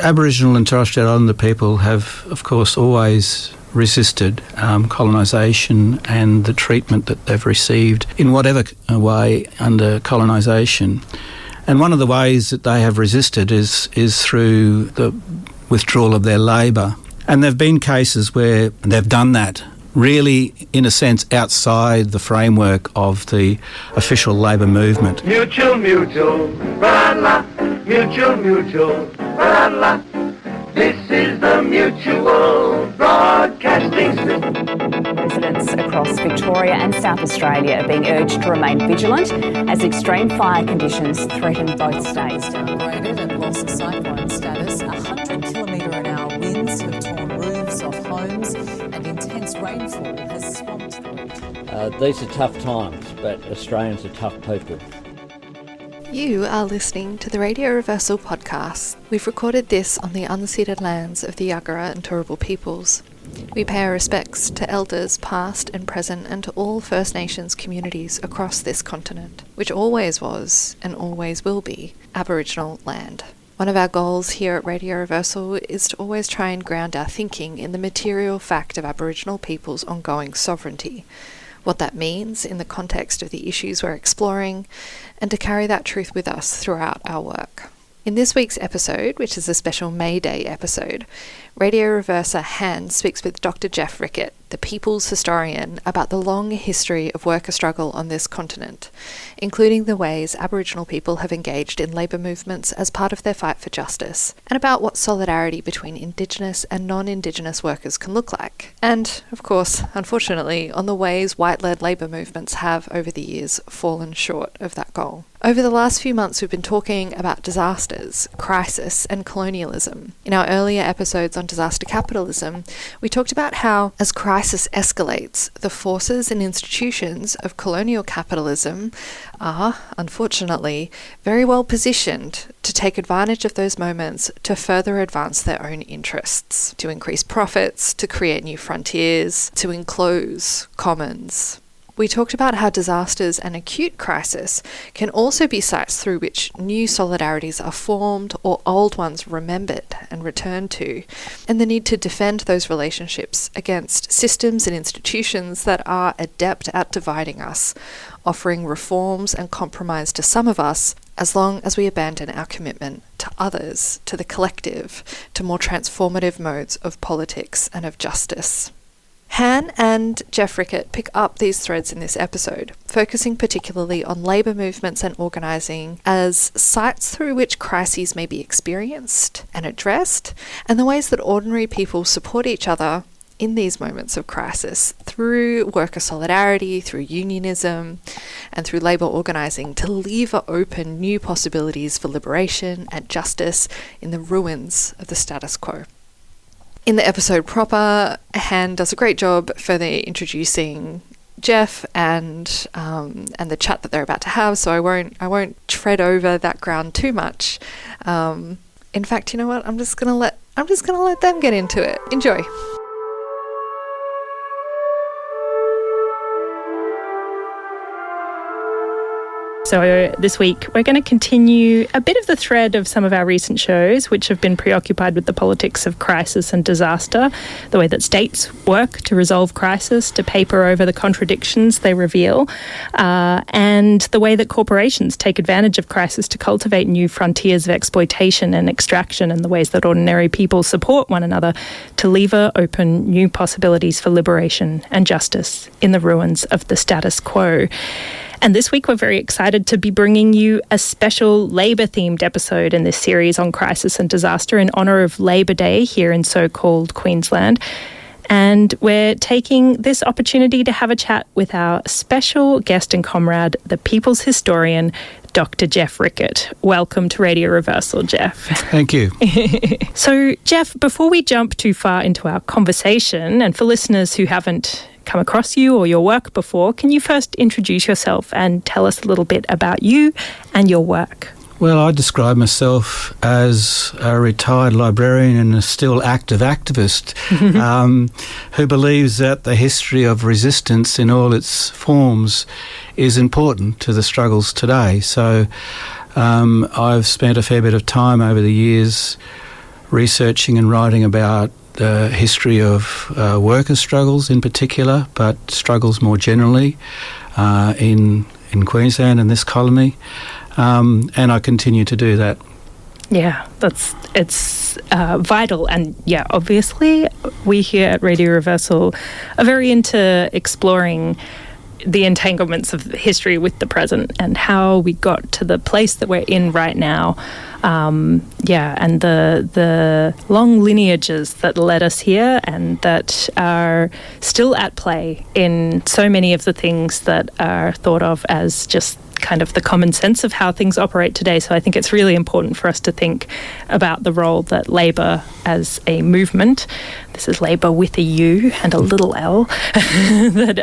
Aboriginal and Torres Strait Islander people have, of course, always resisted colonisation and the treatment that they've received in whatever way under colonisation. And one of the ways that they have resisted is through the withdrawal of their labour. And there have been cases where they've done that really, in a sense, outside the framework of the official labour movement. Mutual, la, mutual, la. This is the Mutual Broadcasting System. Residents across Victoria and South Australia are being urged to remain vigilant as extreme fire conditions threaten both states. Downgraded and lost cyclone status, 100km/h winds have torn roofs off homes and intense rainfall has swamped the region. These are tough times, but Australians are tough people. You are listening to the Radio Reversal podcast. We've recorded this on the unceded lands of the Yagara and Turrbal peoples. We pay our respects to elders past and present and to all First Nations communities across this continent, which always was and always will be Aboriginal land. One of our goals here at Radio Reversal is to always try and ground our thinking in the material fact of Aboriginal people's ongoing sovereignty, what that means in the context of the issues we're exploring, and to carry that truth with us throughout our work. In this week's episode, which is a special May Day episode, Radio Reverser Han speaks with Dr Jeff Rickertt, the people's historian, about the long history of worker struggle on this continent, including the ways Aboriginal people have engaged in labour movements as part of their fight for justice, and about what solidarity between Indigenous and non-Indigenous workers can look like, and, of course, unfortunately, on the ways white-led labour movements have, over the years, fallen short of that goal. Over the last few months, we've been talking about disasters, crisis, and colonialism. In our earlier episodes on disaster capitalism, we talked about how, as crisis escalates, the forces and institutions of colonial capitalism are, unfortunately, very well positioned to take advantage of those moments to further advance their own interests, to increase profits, to create new frontiers, to enclose commons. We talked about how disasters and acute crisis can also be sites through which new solidarities are formed or old ones remembered and returned to, and the need to defend those relationships against systems and institutions that are adept at dividing us, offering reforms and compromise to some of us as long as we abandon our commitment to others, to the collective, to more transformative modes of politics and of justice. Han and Jeff Rickertt pick up these threads in this episode, focusing particularly on labour movements and organising as sites through which crises may be experienced and addressed, and the ways that ordinary people support each other in these moments of crisis through worker solidarity, through unionism, and through labour organising to lever open new possibilities for liberation and justice in the ruins of the status quo. In the episode proper, Han does a great job further introducing Jeff and the chat that they're about to have, so I won't tread over that ground too much. In fact, you know what? I'm just gonna let them get into it. Enjoy. So this week, we're going to continue a bit of the thread of some of our recent shows, which have been preoccupied with the politics of crisis and disaster, the way that states work to resolve crisis, to paper over the contradictions they reveal, and the way that corporations take advantage of crisis to cultivate new frontiers of exploitation and extraction, and the ways that ordinary people support one another to lever open new possibilities for liberation and justice in the ruins of the status quo. And this week, we're very excited to be bringing you a special labour-themed episode in this series on crisis and disaster in honour of Labour Day here in so-called Queensland. And we're taking this opportunity to have a chat with our special guest and comrade, the people's historian, Dr Jeff Rickertt. Welcome to Radio Reversal, Jeff. Thank you. So, Jeff, before we jump too far into our conversation, and for listeners who haven't come across you or your work before, can you first introduce yourself and tell us a little bit about you and your work? Well, I describe myself as a retired librarian and a still active activist who believes that the history of resistance in all its forms is important to the struggles today. So I've spent a fair bit of time over the years researching and writing about the history of worker struggles in particular, but struggles more generally in Queensland and this colony, and I continue to do that. Yeah, it's vital, and yeah, obviously we here at Radio Reversal are very into exploring the entanglements of history with the present and how we got to the place that we're in right now. And the long lineages that led us here and that are still at play in so many of the things that are thought of as just kind of the common sense of how things operate today. So I think it's really important for us to think about the role that Labor as a movement, this is Labor with a U and a little L, that,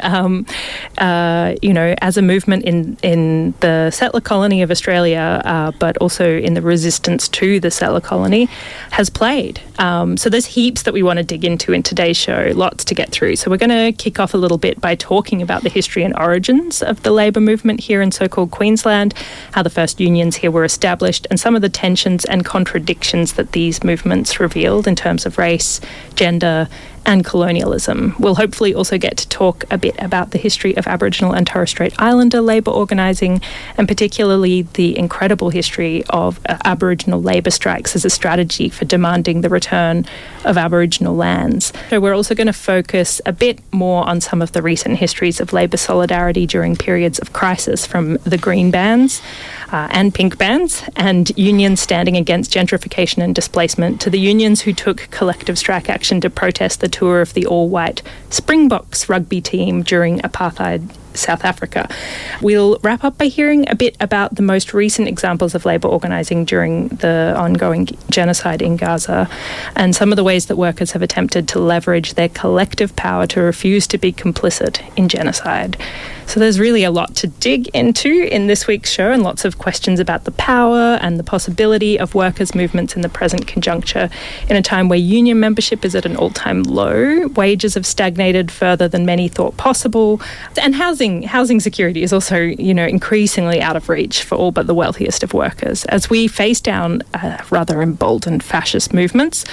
as a movement in the settler colony of Australia, but also in the resistance to the settler colony, has played. So there's heaps that we want to dig into in today's show, lots to get through. So we're going to kick off a little bit by talking about the history and origins of the Labor movement here in so-called Queensland, how the first unions here were established, and some of the tensions and contradictions that these movements revealed in terms of race, gender, and colonialism. We'll hopefully also get to talk a bit about the history of Aboriginal and Torres Strait Islander labour organising, and particularly the incredible history of Aboriginal labour strikes as a strategy for demanding the return of Aboriginal lands. So we're also going to focus a bit more on some of the recent histories of labour solidarity during periods of crisis, from the green bands and pink bands and unions standing against gentrification and displacement to the unions who took collective strike action to protest the tour of the all-white Springboks rugby team during apartheid South Africa. We'll wrap up by hearing a bit about the most recent examples of labour organising during the ongoing genocide in Gaza, and some of the ways that workers have attempted to leverage their collective power to refuse to be complicit in genocide. So there's really a lot to dig into in this week's show, and lots of questions about the power and the possibility of workers' movements in the present conjuncture in a time where union membership is at an all-time low, wages have stagnated further than many thought possible, and housing security is also, increasingly out of reach for all but the wealthiest of workers. As we face down rather emboldened fascist movements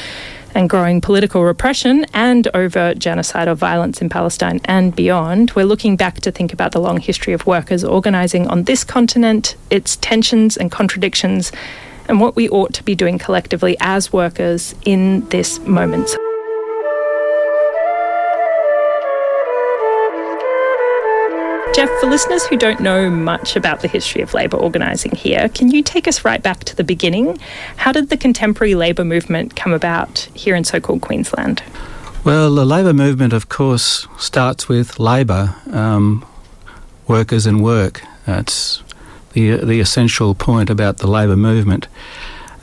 and growing political repression and overt genocidal violence in Palestine and beyond, we're looking back to think about the long history of workers organising on this continent, its tensions and contradictions, and what we ought to be doing collectively as workers in this moment. Jeff, for listeners who don't know much about the history of labour organising here, can you take us right back to the beginning? How did the contemporary labour movement come about here in so-called Queensland? Well, the labour movement, of course, starts with labour, workers and work. That's the essential point about the labour movement.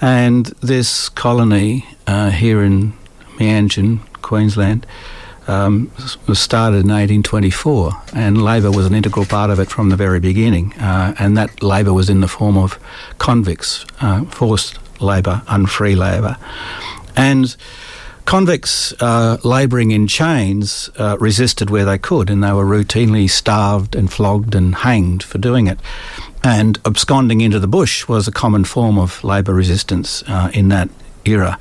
And this colony here in Meanjin, Queensland, was started in 1824, and labour was an integral part of it from the very beginning, and that labour was in the form of convicts, forced labour, unfree labour. And convicts labouring in chains resisted where they could, and they were routinely starved and flogged and hanged for doing it. And absconding into the bush was a common form of labour resistance in that era.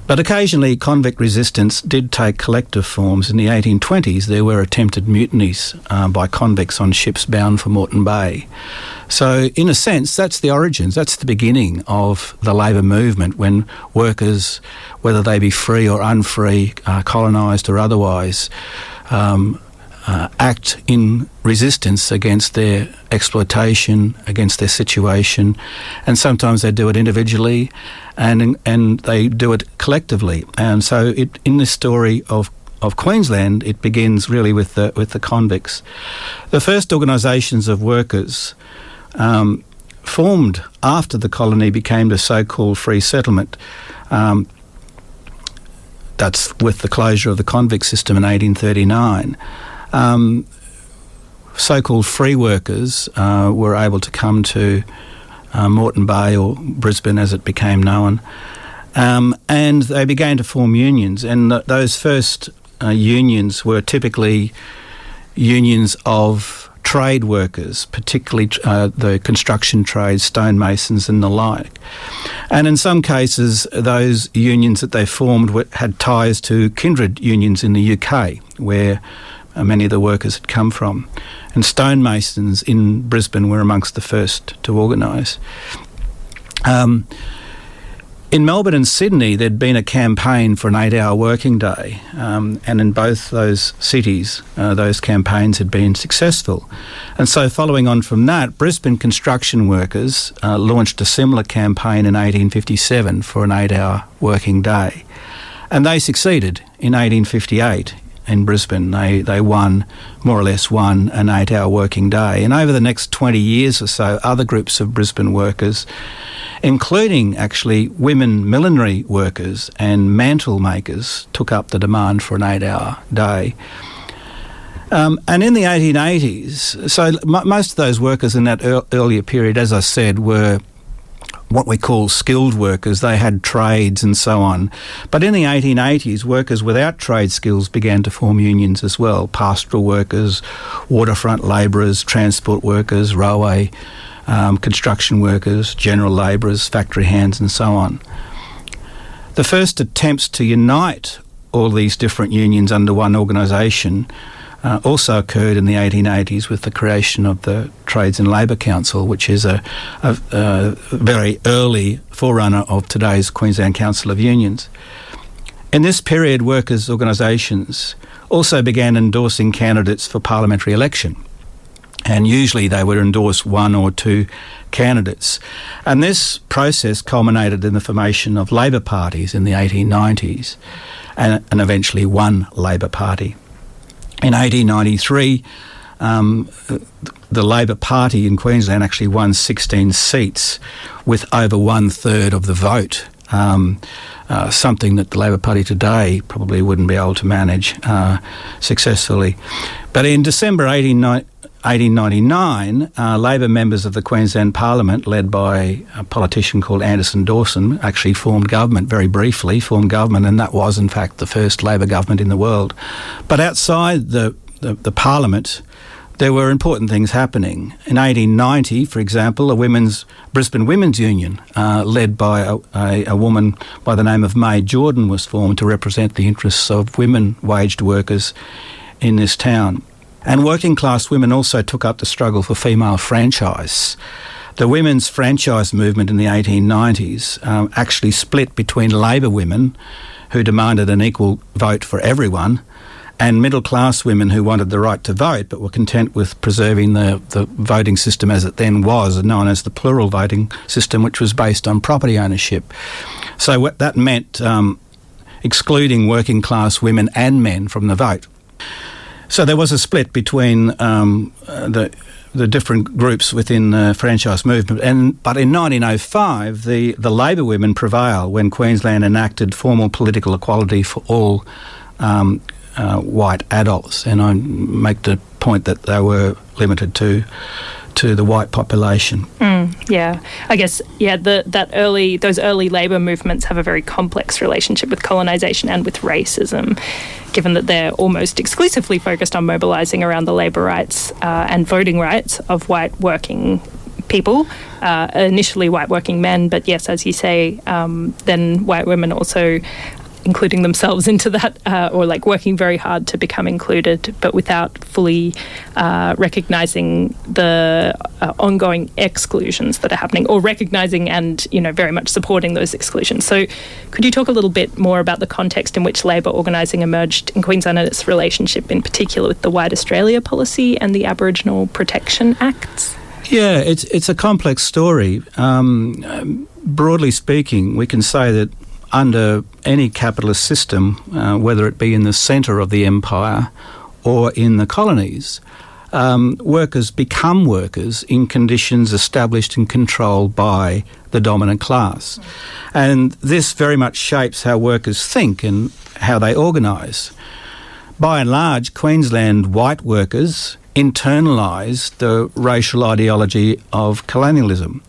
But occasionally convict resistance did take collective forms. In the 1820s, there were attempted mutinies by convicts on ships bound for Moreton Bay. So, in a sense, that's the origins, that's the beginning of the labour movement, when workers, whether they be free or unfree, colonised or otherwise, act in resistance against their exploitation, against their situation, and sometimes they do it individually, and they do it collectively. And so, in this story of Queensland, it begins really with the convicts. The first organisations of workers formed after the colony became the so-called free settlement. That's with the closure of the convict system in 1839. So-called free workers were able to come to Moreton Bay, or Brisbane as it became known, and they began to form unions, and those first unions were typically unions of trade workers, particularly the construction trades, stonemasons and the like. And in some cases, those unions that they formed had ties to kindred unions in the UK, where many of the workers had come from. And stonemasons in Brisbane were amongst the first to organise. In Melbourne and Sydney, there'd been a campaign for an 8-hour working day, and in both those cities, those campaigns had been successful. And so following on from that, Brisbane construction workers launched a similar campaign in 1857 for an 8-hour working day. And they succeeded in 1858 in Brisbane. They more or less won an 8-hour working day. And over the next 20 years or so, other groups of Brisbane workers, including actually women millinery workers and mantle makers, took up the demand for an 8-hour day. And in the 1880s, so most of those workers in that earlier period, as I said, were what we call skilled workers. They had trades and so on. But in the 1880s, workers without trade skills began to form unions as well. Pastoral workers, waterfront labourers, transport workers, railway construction workers, general labourers, factory hands and so on. The first attempts to unite all these different unions under one organisation also occurred in the 1880s with the creation of the Trades and Labour Council, which is a very early forerunner of today's Queensland Council of Unions. In this period, workers' organisations also began endorsing candidates for parliamentary election. And usually they would endorse one or two candidates. And this process culminated in the formation of Labor parties in the 1890s and eventually one Labor Party. In 1893, the Labor Party in Queensland actually won 16 seats with over 1/3 of the vote, something that the Labor Party today probably wouldn't be able to manage successfully. But in December 1899, Labor members of the Queensland Parliament, led by a politician called Anderson Dawson, actually formed government, very briefly formed government, and that was in fact the first Labor government in the world. But outside the Parliament, there were important things happening. In 1890, for example, Brisbane Women's Union, led by a woman by the name of May Jordan, was formed to represent the interests of women waged workers in this town. And working class women also took up the struggle for female franchise. The women's franchise movement in the 1890s actually split between Labor women, who demanded an equal vote for everyone, and middle class women who wanted the right to vote but were content with preserving the voting system as it then was, known as the plural voting system, which was based on property ownership. So what that meant excluding working class women and men from the vote. So there was a split between the different groups within the franchise movement. But in 1905, the Labor women prevailed when Queensland enacted formal political equality for all white adults. And I make the point that they were limited to the white population. Yeah, I guess, those early labour movements have a very complex relationship with colonisation and with racism, given that they're almost exclusively focused on mobilising around the labour rights and voting rights of white working people, initially white working men, but yes, as you say, then white women also including themselves into that, or like working very hard to become included, but without fully recognising the ongoing exclusions that are happening, or recognising and, very much supporting those exclusions. So could you talk a little bit more about the context in which labour organising emerged in Queensland and its relationship in particular with the White Australia policy and the Aboriginal Protection Acts? Yeah, it's a complex story. Broadly speaking, we can say that under any capitalist system, whether it be in the centre of the empire or in the colonies, workers become workers in conditions established and controlled by the dominant class. And this very much shapes how workers think and how they organise. By and large, Queensland white workers internalised the racial ideology of colonialism.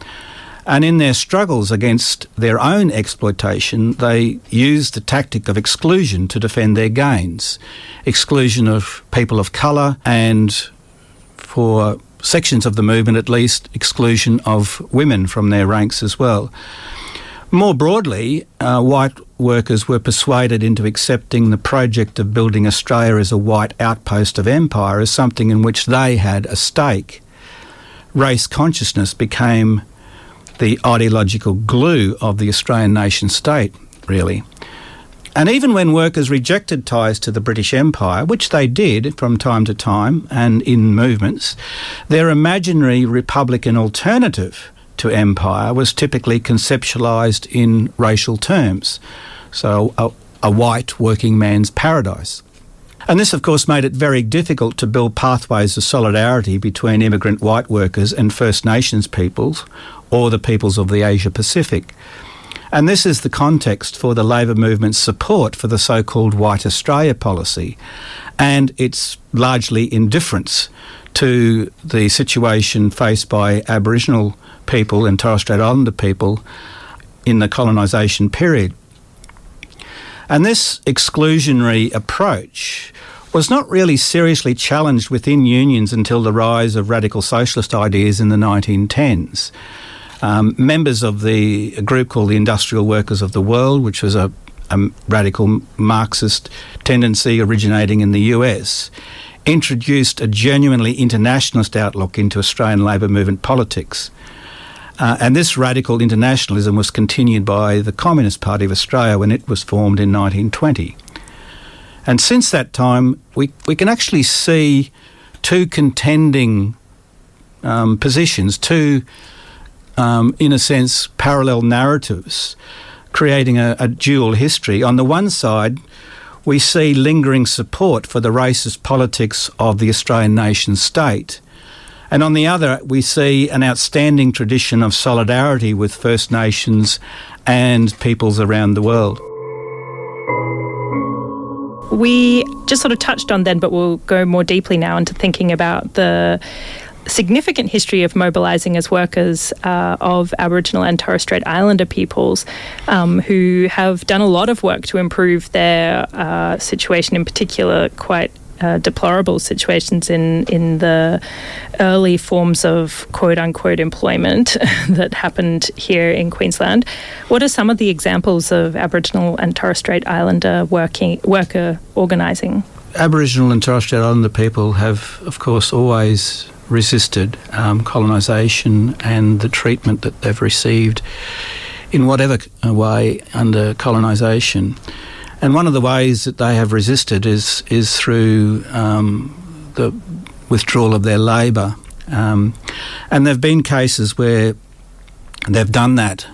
And in their struggles against their own exploitation, they used the tactic of exclusion to defend their gains. Exclusion of people of colour and for sections of the movement at least, exclusion of women from their ranks as well. More broadly, white workers were persuaded into accepting the project of building Australia as a white outpost of empire as something in which they had a stake. Race consciousness became the ideological glue of the Australian nation-state, really. And even when workers rejected ties to the British Empire, which they did from time to time and in movements, their imaginary republican alternative to empire was typically conceptualised in racial terms. So a white working man's paradise. And this, of course, made it very difficult to build pathways of solidarity between immigrant white workers and First Nations peoples or the peoples of the Asia-Pacific. And this is the context for the Labor movement's support for the so-called White Australia policy and its largely indifference to the situation faced by Aboriginal people and Torres Strait Islander people in the colonisation period. And this exclusionary approach was not really seriously challenged within unions until the rise of radical socialist ideas in the 1910s. Members of a group called the Industrial Workers of the World, which was a radical Marxist tendency originating in the US, introduced a genuinely internationalist outlook into Australian labour movement politics. And this radical internationalism was continued by the Communist Party of Australia when it was formed in 1920. And since that time, we can actually see two contending positions, two in a sense, parallel narratives, creating a dual history. On the one side, we see lingering support for the racist politics of the Australian nation-state. And on the other, we see an outstanding tradition of solidarity with First Nations and peoples around the world. We just sort of touched on then, but we'll go more deeply now into thinking about the significant history of mobilising as workers of Aboriginal and Torres Strait Islander peoples who have done a lot of work to improve their situation, in particular quite deplorable situations in the early forms of quote-unquote employment that happened here in Queensland. What are some of the examples of Aboriginal and Torres Strait Islander worker organising? Aboriginal and Torres Strait Islander people have, of course, always resisted colonisation and the treatment that they've received in whatever way under colonisation. And one of the ways that they have resisted is through the withdrawal of their labour. And there have been cases where they've done that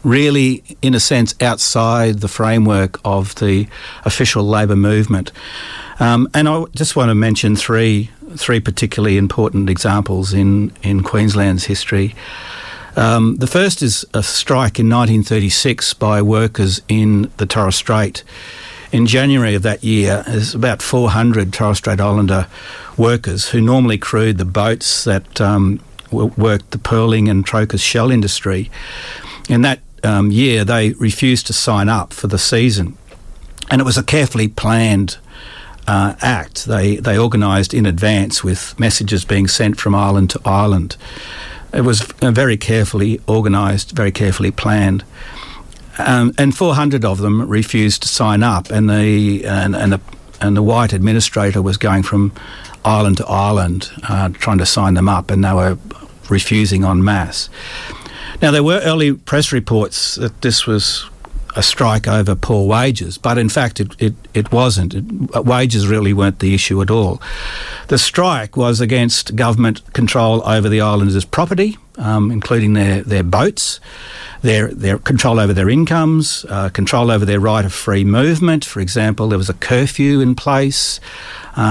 really, in a sense, outside the framework of the official labour movement. And I just want to mention three particularly important examples in Queensland's history. The first is a strike in 1936 by workers in the Torres Strait. In January of that year, there's about 400 Torres Strait Islander workers who normally crewed the boats that worked the pearling and Trocas shell industry. In that year, they refused to sign up for the season. And it was a carefully planned act. They organised in advance with messages being sent from island to island. It was very carefully organised, very carefully planned. And 400 of them refused to sign up, and the white administrator was going from island to island trying to sign them up, and they were refusing en masse. Now, there were early press reports that this was a strike over poor wages, but in fact it wasn't. Wages really weren't the issue at all. The strike was against government control over the islanders' property, including their boats, their control over their incomes, control over their right of free movement. For example, there was a curfew in place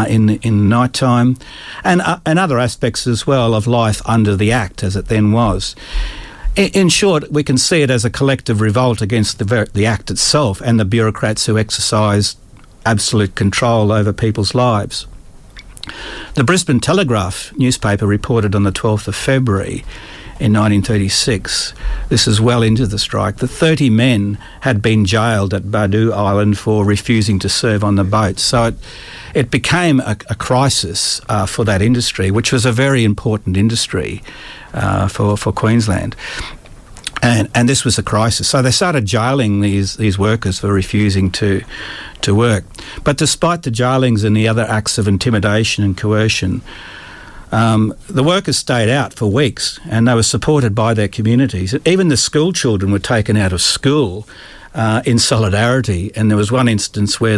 in night time, and other aspects as well of life under the Act as it then was. In short, we can see it as a collective revolt against the Act itself and the bureaucrats who exercised absolute control over people's lives. The Brisbane Telegraph newspaper reported on the 12th of February in 1936. This is well into the strike. The 30 men had been jailed at Badu Island for refusing to serve on the boat. So it became a crisis for that industry, which was a very important industry for Queensland. And this was a crisis. So they started jailing these workers for refusing to work. But despite the jailings and the other acts of intimidation and coercion, the workers stayed out for weeks, and they were supported by their communities. Even the school children were taken out of school in solidarity. And there was one instance where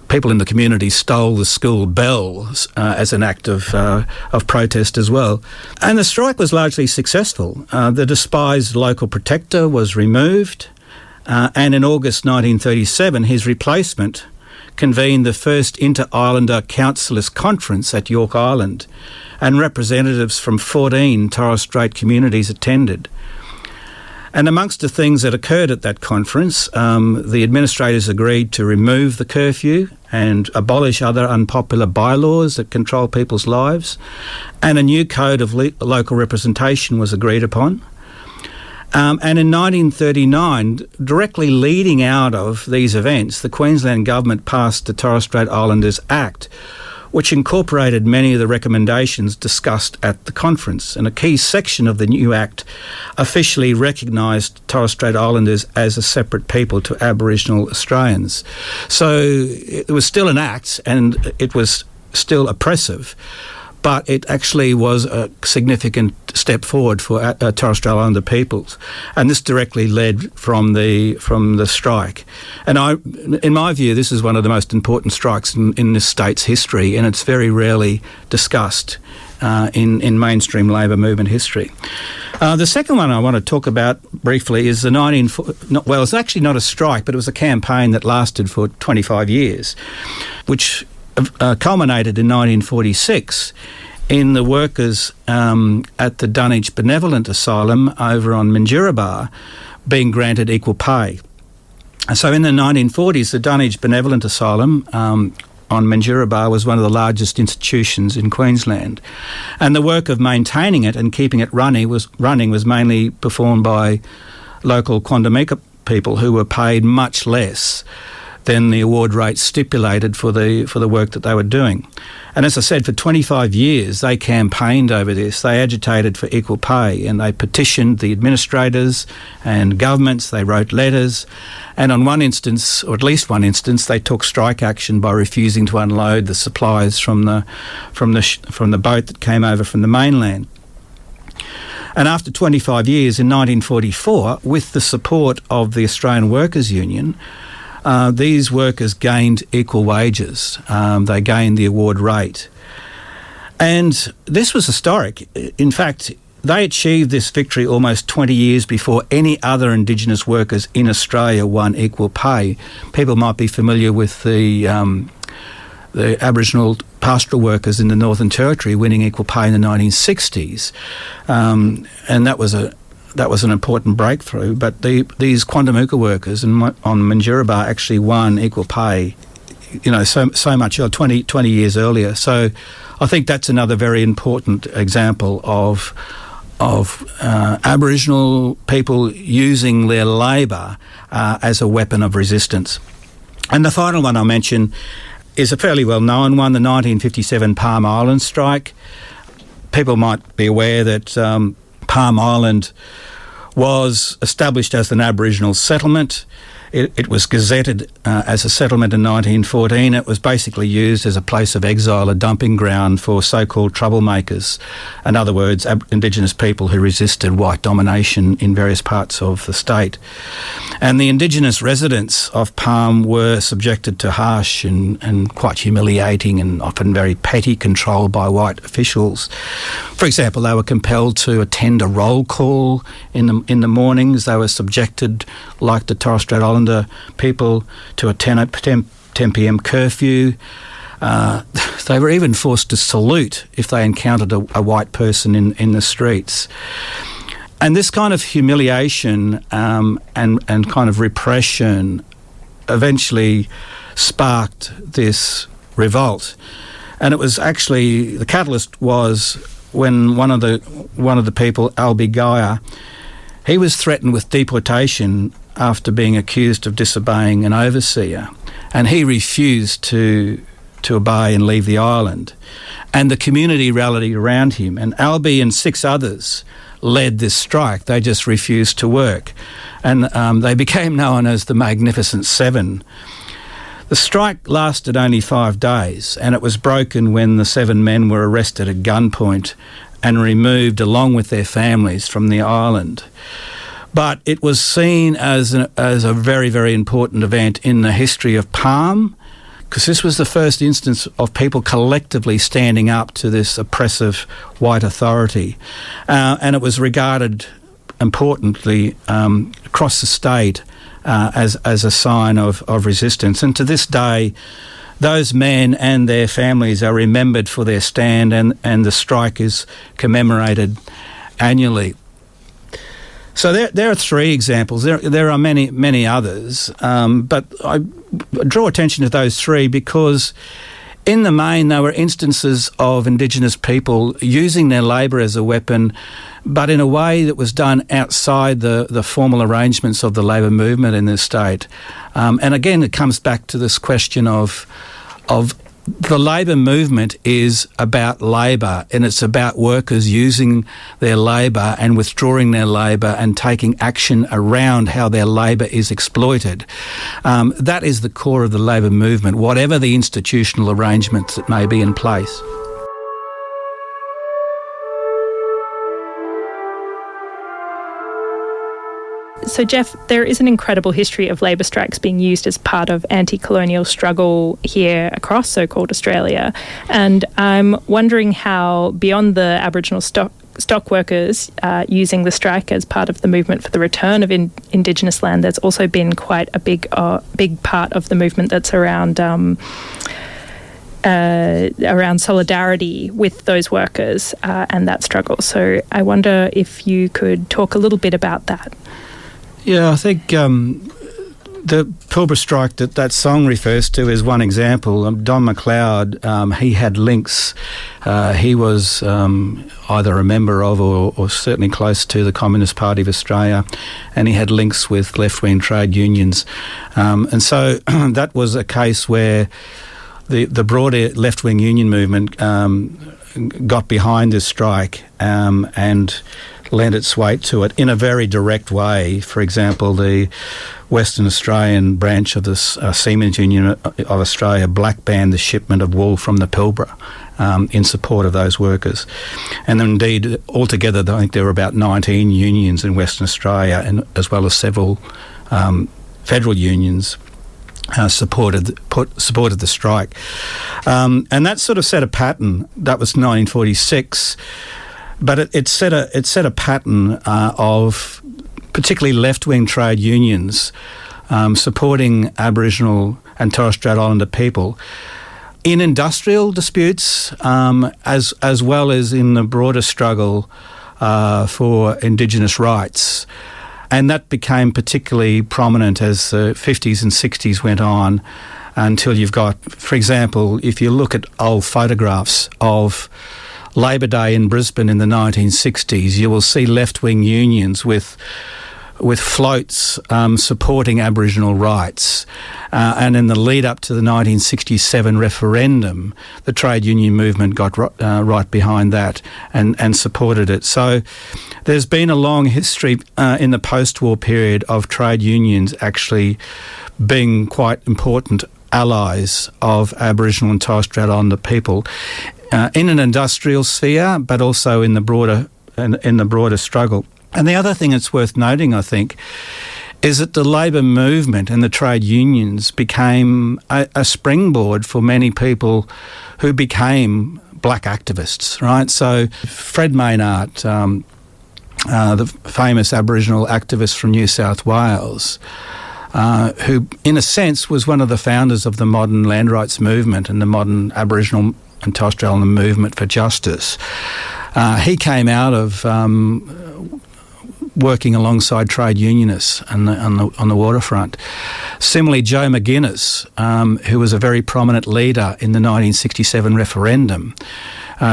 people in the community stole the school bells as an act of protest as well. And the strike was largely successful. The despised local protector was removed, and in August 1937, his replacement convened the first Inter-Islander Councillors' Conference at York Island, and representatives from 14 Torres Strait communities attended. And amongst the things that occurred at that conference, the administrators agreed to remove the curfew and abolish other unpopular bylaws that control people's lives, and a new code of local representation was agreed upon. And in 1939, directly leading out of these events, the Queensland government passed the Torres Strait Islanders Act, which incorporated many of the recommendations discussed at the conference. And a key section of the new Act officially recognised Torres Strait Islanders as a separate people to Aboriginal Australians. So it was still an act, and it was still oppressive, but it actually was a significant step forward for Torres Strait Islander peoples, and this directly led from the strike. And in my view, this is one of the most important strikes in this state's history, and it's very rarely discussed in mainstream labour movement history. The second one I want to talk about briefly is it's actually not a strike, but it was a campaign that lasted for 25 years, which culminated in 1946 in the workers at the Dunwich Benevolent Asylum over on Minjerribah being granted equal pay. So in the 1940s, the Dunwich Benevolent Asylum on Minjerribah was one of the largest institutions in Queensland, and the work of maintaining it and keeping it running was mainly performed by local Quandamika people who were paid much less than the award rate stipulated for the work that they were doing. And as I said, for 25 years they campaigned over this. They agitated for equal pay, and they petitioned the administrators and governments. They wrote letters, and on one instance, or at least one instance, they took strike action by refusing to unload the supplies from the boat that came over from the mainland. And after 25 years, in 1944, with the support of the Australian Workers' Union, these workers gained equal wages. They gained the award rate. And this was historic. In fact, they achieved this victory almost 20 years before any other Indigenous workers in Australia won equal pay. People might be familiar with the Aboriginal pastoral workers in the Northern Territory winning equal pay in the 1960s. And that was an important breakthrough, but these Quandamooka workers on Minjerribah actually won equal pay, so much, 20 years earlier. So I think that's another very important example of Aboriginal people using their labour as a weapon of resistance. And the final one I'll mention is a fairly well-known one, the 1957 Palm Island strike. People might be aware that Palm Island was established as an Aboriginal settlement. It was gazetted as a settlement in 1914. It was basically used as a place of exile, a dumping ground for so-called troublemakers. In other words, Indigenous people who resisted white domination in various parts of the state. And the Indigenous residents of Palm were subjected to harsh and quite humiliating and often very petty control by white officials. For example, they were compelled to attend a roll call in the mornings. They were subjected, like the Torres Strait Islander people, to a 10 p.m. curfew. They were even forced to salute if they encountered a white person in the streets. And this kind of humiliation and kind of repression eventually sparked this revolt. And it was actually, the catalyst was when one of the people, Albi Gaia, he was threatened with deportation after being accused of disobeying an overseer, and he refused to obey and leave the island. And the community rallied around him, and Albi and 6 others led this strike. They just refused to work, and they became known as the Magnificent Seven. The strike lasted only 5 days, and it was broken when the 7 men were arrested at gunpoint and removed along with their families from the island. But it was seen as a very, very important event in the history of Palm, because this was the first instance of people collectively standing up to this oppressive white authority. And it was regarded importantly across the state as a sign of resistance. And to this day, those men and their families are remembered for their stand, and the strike is commemorated annually. So there are 3 examples. There are many others, but I draw attention to those 3 because in the main they were instances of Indigenous people using their labour as a weapon, but in a way that was done outside the formal arrangements of the labour movement in this state. And again, it comes back to this question of the labour movement is about labour, and it's about workers using their labour and withdrawing their labour and taking action around how their labour is exploited. That is the core of the labour movement, whatever the institutional arrangements that may be in place. So, Jeff, there is an incredible history of labour strikes being used as part of anti-colonial struggle here across so-called Australia. And I'm wondering how, beyond the Aboriginal stock workers using the strike as part of the movement for the return of Indigenous land, there's also been quite a big part of the movement that's around solidarity with those workers and that struggle. So I wonder if you could talk a little bit about that. Yeah, I think the Pilbara strike that song refers to is one example. Don McLeod, he had links. He was either a member of or certainly close to the Communist Party of Australia, and he had links with left-wing trade unions. And so that was a case where the broader left-wing union movement got behind this strike and lent its weight to it in a very direct way. For example, the Western Australian branch of the Seamen's Union of Australia black-banned the shipment of wool from the Pilbara in support of those workers. And indeed, altogether, I think there were about 19 unions in Western Australia, and as well as several federal unions supported the strike. And that sort of set a pattern. That was 1946. But it set a pattern of particularly left-wing trade unions supporting Aboriginal and Torres Strait Islander people in industrial disputes as well as in the broader struggle for Indigenous rights. And that became particularly prominent as the 50s and 60s went on, until you've got, for example, if you look at old photographs of Labor Day in Brisbane in the 1960s, you will see left-wing unions with floats supporting Aboriginal rights. And in the lead-up to the 1967 referendum, the trade union movement got right behind that and supported it. So there's been a long history in the post-war period of trade unions actually being quite important allies of Aboriginal and Torres Strait Islander people in an industrial sphere, but also in the broader struggle. And the other thing that's worth noting, I think, is that the labour movement and the trade unions became a springboard for many people who became black activists, right? So Fred Maynard, the famous Aboriginal activist from New South Wales, who in a sense was one of the founders of the modern land rights movement and the modern Aboriginal and Torres Strait Islander movement for justice. He came out of working alongside trade unionists on the waterfront. Similarly, Joe McGuinness, who was a very prominent leader in the 1967 referendum,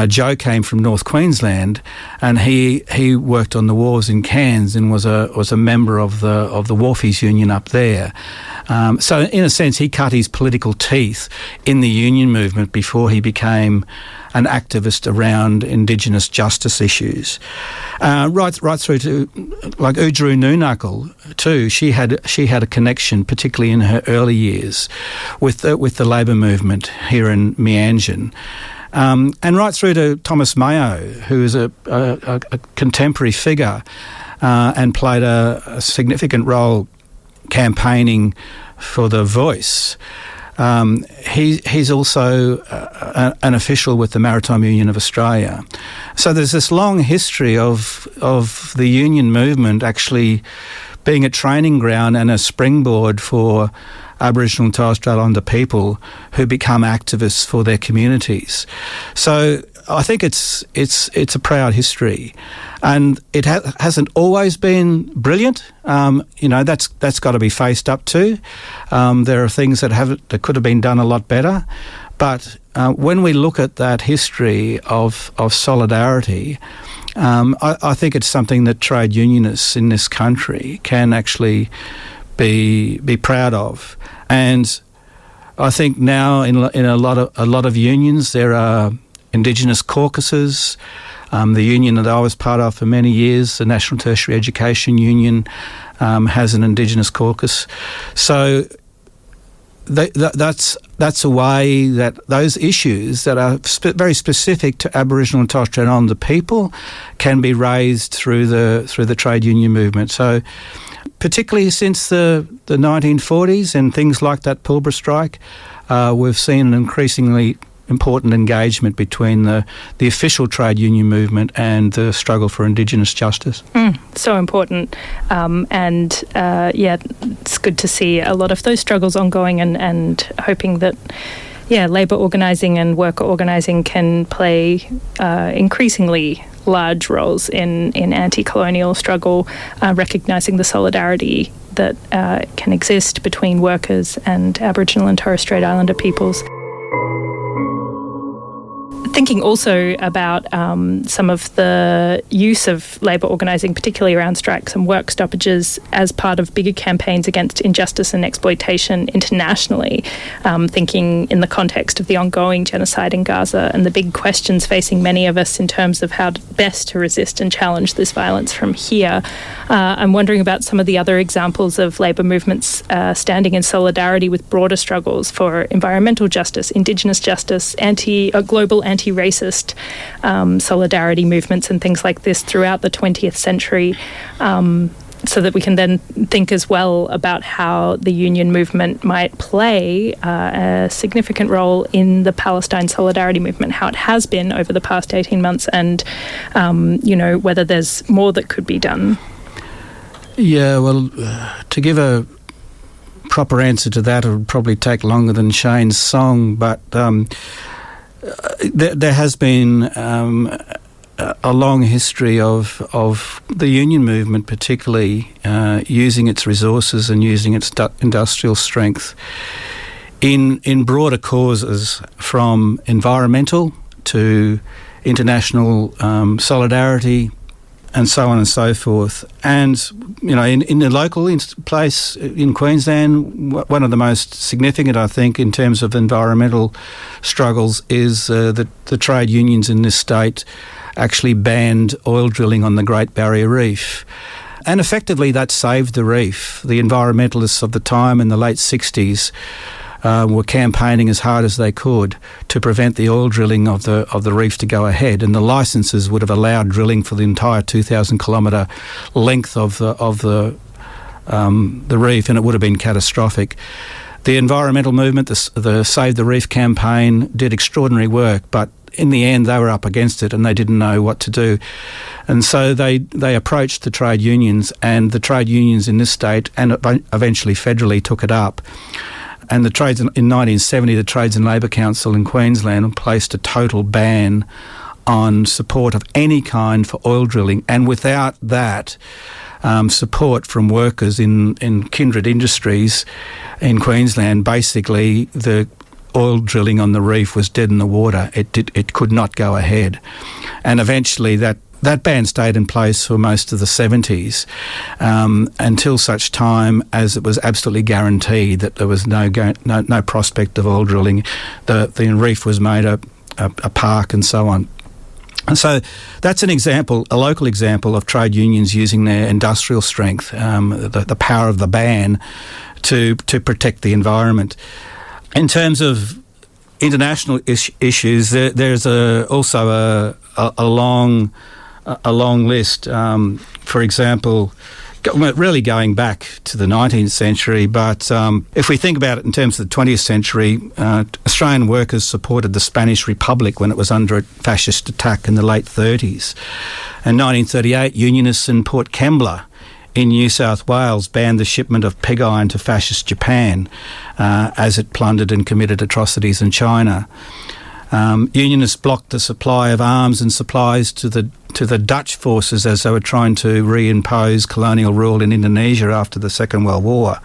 Joe came from North Queensland, and he worked on the wharves in Cairns and was a member of the Wharfies Union up there. So in a sense, he cut his political teeth in the union movement before he became an activist around Indigenous justice issues. Right through to like Oodgeroo Noonuckle too. She had a connection, particularly in her early years, with the Labor movement here in Meanjin. And right through to Thomas Mayo, who is a contemporary figure and played a significant role campaigning for the Voice. He's also an official with the Maritime Union of Australia. So there's this long history of the union movement actually being a training ground and a springboard for Aboriginal and Torres Strait Islander people who become activists for their communities. So I think it's a proud history, and it hasn't always been brilliant. That's got to be faced up to. There are things that could have been done a lot better, but when we look at that history of solidarity, I think it's something that trade unionists in this country can actually be proud of. And I think now in a lot of unions there are Indigenous caucuses. The union that I was part of for many years, the National Tertiary Education Union, has an Indigenous caucus. So that's a way that those issues that are very specific to Aboriginal and Torres Strait Islander people can be raised through the trade union movement. So particularly since the 1940s and things like that Pilbara strike, we've seen an increasingly important engagement between the official trade union movement and the struggle for Indigenous justice. So important. It's good to see a lot of those struggles ongoing and hoping that labour organising and worker organising can play increasingly large roles in anti-colonial struggle, recognising the solidarity that can exist between workers and Aboriginal and Torres Strait Islander peoples. Thinking also about some of the use of labour organising, particularly around strikes and work stoppages, as part of bigger campaigns against injustice and exploitation internationally, thinking in the context of the ongoing genocide in Gaza and the big questions facing many of us in terms of how best to resist and challenge this violence from here. I'm wondering about some of the other examples of labour movements standing in solidarity with broader struggles for environmental justice, Indigenous justice, global anti-racist solidarity movements and things like this throughout the 20th century, so that we can then think as well about how the union movement might play a significant role in the Palestine solidarity movement, how it has been over the past 18 months, and whether there's more that could be done. Yeah, well, to give a proper answer to that, it would probably take longer than Shane's song, but there has been a long history of the union movement, particularly using its resources and using its industrial strength in broader causes, from environmental to international solidarity, and so on and so forth. And, in the local place in Queensland, one of the most significant, I think, in terms of environmental struggles is the trade unions in this state actually banned oil drilling on the Great Barrier Reef. And effectively that saved the reef. The environmentalists of the time in the late 60s were campaigning as hard as they could to prevent the oil drilling of the reef to go ahead, and the licences would have allowed drilling for the entire 2,000 kilometre length of the reef, and it would have been catastrophic. The environmental movement, the Save the Reef campaign, did extraordinary work, but in the end they were up against it and they didn't know what to do. And so they approached the trade unions, and the trade unions in this state and eventually federally took it up. And in 1970, the Trades and Labour Council in Queensland placed a total ban on support of any kind for oil drilling. And without that support from workers in kindred industries in Queensland, basically the oil drilling on the reef was dead in the water. It could not go ahead. And eventually that ban stayed in place for most of the 70s until such time as it was absolutely guaranteed that there was no prospect of oil drilling. The reef was made a park and so on. And so that's an example, a local example of trade unions using their industrial strength, the power of the ban to protect the environment. In terms of international issues, there's also a long list. For example, really going back to the 19th century, but if we think about it in terms of the 20th century, Australian workers supported the Spanish Republic when it was under a fascist attack in the late 30s. In 1938, unionists in Port Kembla in New South Wales banned the shipment of pig iron to fascist Japan as it plundered and committed atrocities in China. Unionists blocked the supply of arms and supplies to the Dutch forces as they were trying to reimpose colonial rule in Indonesia after the Second World War.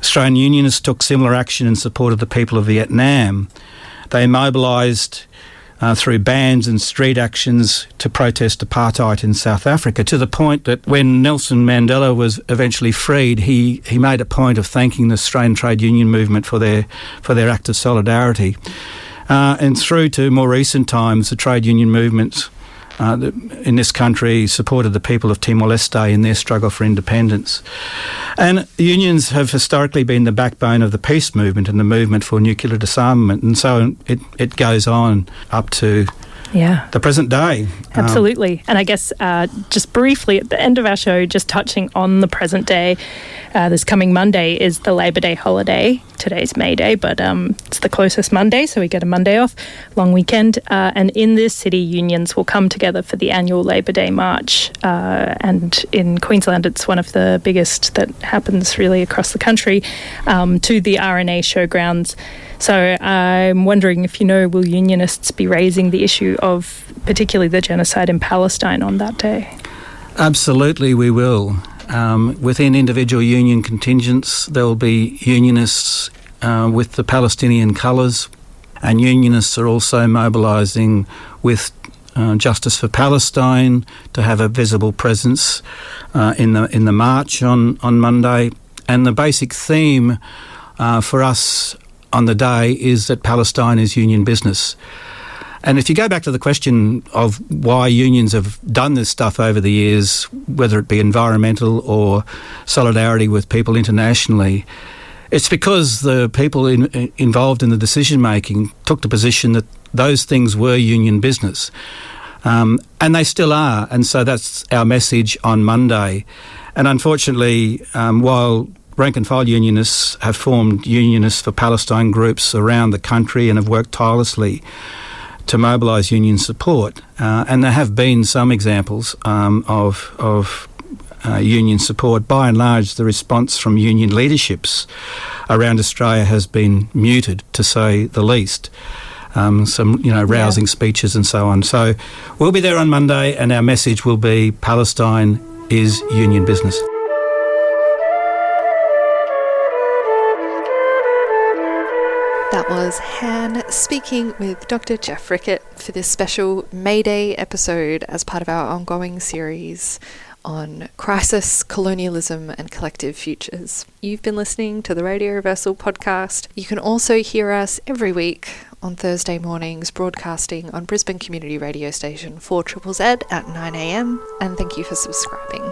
Australian unionists took similar action in support of the people of Vietnam. They mobilised through bans and street actions to protest apartheid in South Africa, to the point that when Nelson Mandela was eventually freed, he made a point of thanking the Australian trade union movement for their act of solidarity. And through to more recent times, the trade union movements in this country supported the people of Timor-Leste in their struggle for independence. And the unions have historically been the backbone of the peace movement and the movement for nuclear disarmament, and so it goes on up to the present day. Absolutely. And I guess just briefly at the end of our show, just touching on the present day, this coming Monday is the Labor Day holiday. Today's May Day, but it's the closest Monday, so we get a Monday off, long weekend. And in this city, unions will come together for the annual Labor Day March. And in Queensland, it's one of the biggest that happens really across the country, to the RNA showgrounds. So I'm wondering if will unionists be raising the issue of particularly the genocide in Palestine on that day? Absolutely, we will. Within individual union contingents, there will be unionists with the Palestinian colours, and unionists are also mobilising with Justice for Palestine to have a visible presence in the march on Monday. And the basic theme for us on the day is that Palestine is union business. And if you go back to the question of why unions have done this stuff over the years, whether it be environmental or solidarity with people internationally, it's because the people involved in the decision-making took the position that those things were union business. And they still are. And so that's our message on Monday. And unfortunately, while rank-and-file unionists have formed Unionists for Palestine groups around the country and have worked tirelessly to mobilise union support, and there have been some examples of union support. By and large, the response from union leaderships around Australia has been muted, to say the least. Some rousing speeches and so on. So we'll be there on Monday, and our message will be Palestine is union business. That was Han speaking with Dr Jeff Rickertt for this special May Day episode as part of our ongoing series on crisis, colonialism and collective futures. You've been listening to the Radio Reversal podcast. You can also hear us every week on Thursday mornings broadcasting on Brisbane Community Radio Station 4ZZZ at 9 a.m. and thank you for subscribing.